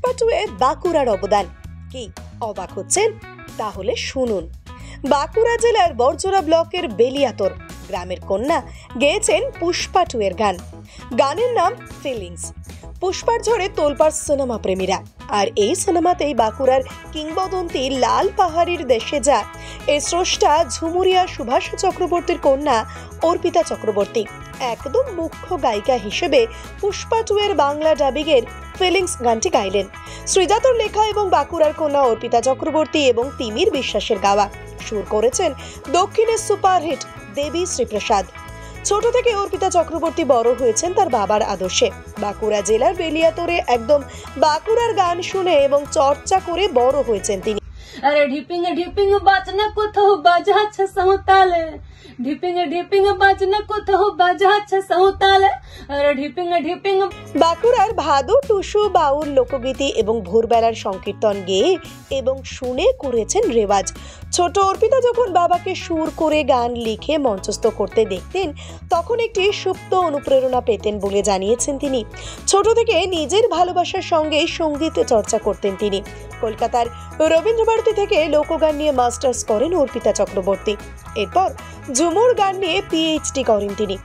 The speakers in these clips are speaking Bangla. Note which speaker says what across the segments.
Speaker 1: পুষ্পা 2 এ বাঁকুড়ার অবদান কি অবাক হচ্ছেন? তাহলে শুনুন। বাঁকুড়া জেলার বরজোড়া ব্লকের বেলিয়াতর গ্রামের কন্যা গেয়েছেন পুষ্পা 2 এর গান। গানের নাম ফিলিংস। পুষ্পার ঝড়ে তোলপাড় সিনেমা প্রেমীরা। আর এই সিনেমাতেই বাঁকুড়ার কিংবদন্তি লাল পাহাড়ির দেশে যা এই স্রষ্টা ঝুমুরিয়া সুভাষ চক্রবর্তীর কন্যা অর্পিতা চক্রবর্তী একদম মুখ্য গায়িকা হিসেবে পুষ্পা 2 এর বাংলা ডাবিংয়ের ফিলিংস গানটি গাইলেন। শ্রীজাতর লেখা এবং বাঁকুড়ার কন্যা অর্পিতা চক্রবর্তী এবং তিমির বিশ্বাসের গাওয়া। সুর করেছেন দক্ষিণের সুপারহিট দেবী শ্রীপ্রসাদ। ছোট থেকে অর্পিতা চক্রবর্তী বড় হয়েছেন তার বাবার আদর্শে। বাঁকুড়া জেলার বেলিয়াতরে একদম বাঁকুড়ার গান শুনে এবং চর্চা করে বড় হয়েছেন তিনি।
Speaker 2: अरे ढिपिंग ढिपिंग बाजना कोथो बाजा छसौताले ढिपिंग ढिपिंग बाजना कोथो बाजा छसौताले अरे ढिपिंग ढिपिंग।
Speaker 1: বাঁকুড়ার ভাদু টুসু বাউল লোকগীতি এবং ভোরবেলার সংকীর্তন গেয়ে এবং শুনে করেছেন রেওয়াজ। ছোট অর্পিতা যখন বাবাকে সুর করে গান লিখে মঞ্চস্থ করতে দেখতেন তখন একটি সুপ্ত অনুপ্রেরণা পেতেন বলে জানিয়েছেন তিনি। ছোট থেকে নিজের ভালোবাসার সঙ্গে সঙ্গীত চর্চা করতেন তিনি। কলকাতার রবীন্দ্রভারতী থেকে লোকগান নিয়ে মাস্টার্স করেন অর্পিতা চক্রবর্তী। এরপর ঝুমুর গান নিয়ে পিএইচডি করেন তিনি।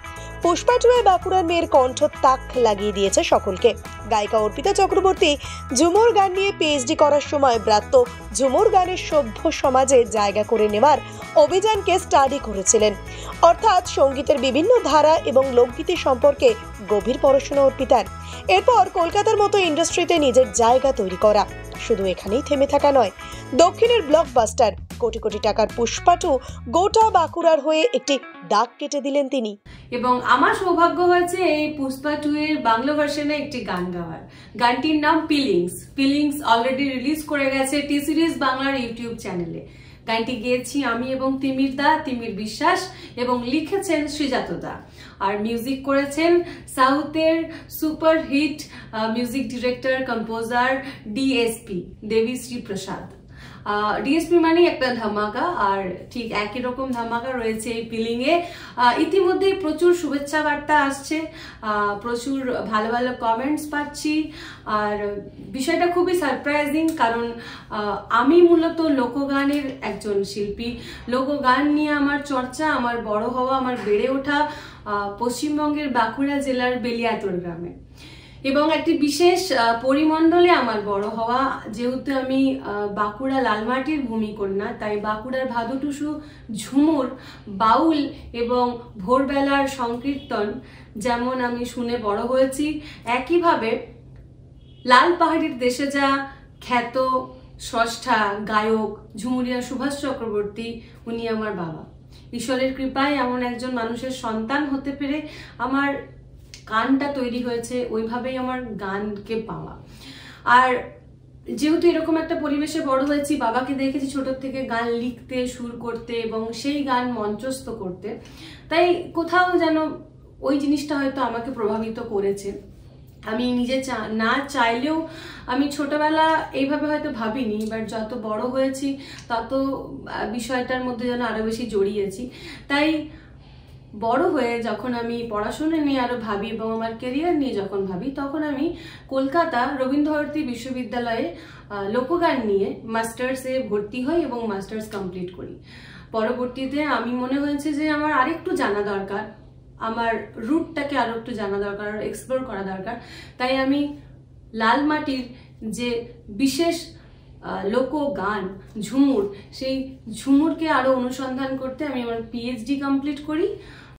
Speaker 1: পুষ্পা 2 এ বাঁকুড়ার মেয়ের কণ্ঠ তাক লাগিয়ে দিয়েছে সকলকে। গায়িকা অর্পিতা চক্রবর্তী ঝুমুর গান নিয়ে পিএইচডি করার সময় ব্রাত্য ঝুমুর গানের সভ্য সমাজে জায়গা করে নেওয়ার অভিযানকে স্টাডি করেছিলেন। অর্থাৎ সঙ্গীতের বিভিন্ন ধারা এবং লোকগীতি সম্পর্কে গভীর পড়াশোনা অর্পিতার। এরপর কলকাতার মতো ইন্ডাস্ট্রিতে নিজের জায়গা তৈরি করা। শুধু এখানেই থেমে থাকা নয়, দক্ষিণের ব্লকবাস্টার কোটি কোটি টাকার পুষ্পা 2 গোটা বাঁকুড়ার হয়ে একটি দাগ কেটে দিলেন তিনি।
Speaker 2: এবং আমার সৌভাগ্য হয়েছে এই পুষ্পা 2 এর বাংলা ভার্সনে একটি গান গাওয়ার। গানটির নাম ফিলিংস। ফিলিংস অলরেডি রিলিজ করে গেছে টি সিরিজ বাংলার ইউটিউব চ্যানেলে। গানটি গেয়েছি আমি এবং তিমির বিশ্বাস এবং লিখেছেন শ্রীজাত দা। আর মিউজিক করেছেন সাউথের superhit music director composer DSP Devi Sri Prasad. DSP মানে একটা ধামাকা, আর ঠিক একই রকম ধামাকা রয়েছে এই ফিলিং এ। ইতিমধ্যেই প্রচুর শুভেচ্ছা বার্তা আসছে, প্রচুর ভালো ভালো কমেন্টস পাচ্ছি। আর বিষয়টা খুবই সারপ্রাইজিং, কারণ আমি মূলত লোকগানের একজন শিল্পী। লোকগান নিয়ে আমার চর্চা, আমার বড় হওয়া, আমার বেড়ে ওঠা পশ্চিমবঙ্গের বাঁকুড়া জেলার বেলিয়াতর গ্রামে এবং একটি বিশেষ পরিমণ্ডলে আমার বড় হওয়া। যেহেতু আমি বাঁকুড়া লালমাটির ভূমিকন্যা, তাই বাঁকুড়ার ভাদু টুসু ঝুমুর বাউল এবং ভোরবেলার সংকীর্তন যেমন আমি শুনে বড় হয়েছি, একইভাবে লাল পাহাড়ির দেশে যা খ্যাত স্রষ্টা গায়ক ঝুমুরিয়া সুভাষ চক্রবর্তী, উনি আমার বাবা। ঈশ্বরের কৃপায় এমন একজন মানুষের সন্তান হতে পেরে আমার গানটা তৈরি হয়েছে, ওইভাবেই আমার গানকে পাওয়া। আর যেহেতু এরকম একটা পরিবেশে বড় হয়েছি, বাবাকে দেখেছি ছোট থেকে গান লিখতে, সুর করতে এবং সেই গান মঞ্চস্থ করতে, তাই কোথাও যেন ওই জিনিসটা হয়তো আমাকে প্রভাবিত করেছে। আমি নিজে না চাইলেও আমি ছোটবেলা এইভাবে হয়তো ভাবিনি, বাট যত বড় হয়েছি তত বিষয়টার মধ্যে যেন আরো বেশি জড়িয়েছি। তাই বড় হয়ে যখন আমি পড়াশোনা নিয়ে আরো ভাবি এবং আমার ক্যারিয়ার নিয়ে যখন ভাবি, তখন আমি কলকাতা রবীন্দ্রভারতী বিশ্ববিদ্যালয়ে লোকগান নিয়ে মাস্টার্সে ভর্তি হই এবং মাস্টার্স কমপ্লিট করি। পরবর্তীতে আমি মনে হয়েছে যে আমার আরেকটু জানা দরকার, আমার রুটটাকে আরো একটু জানা দরকার, আরো এক্সপ্লোর করা দরকার। তাই আমি লাল মাটির যে বিশেষ লোকগান ঝুমুর, সেই ঝুমুরকে আরো অনুসন্ধান করতে আমি আমার পিএইচডি কমপ্লিট করি।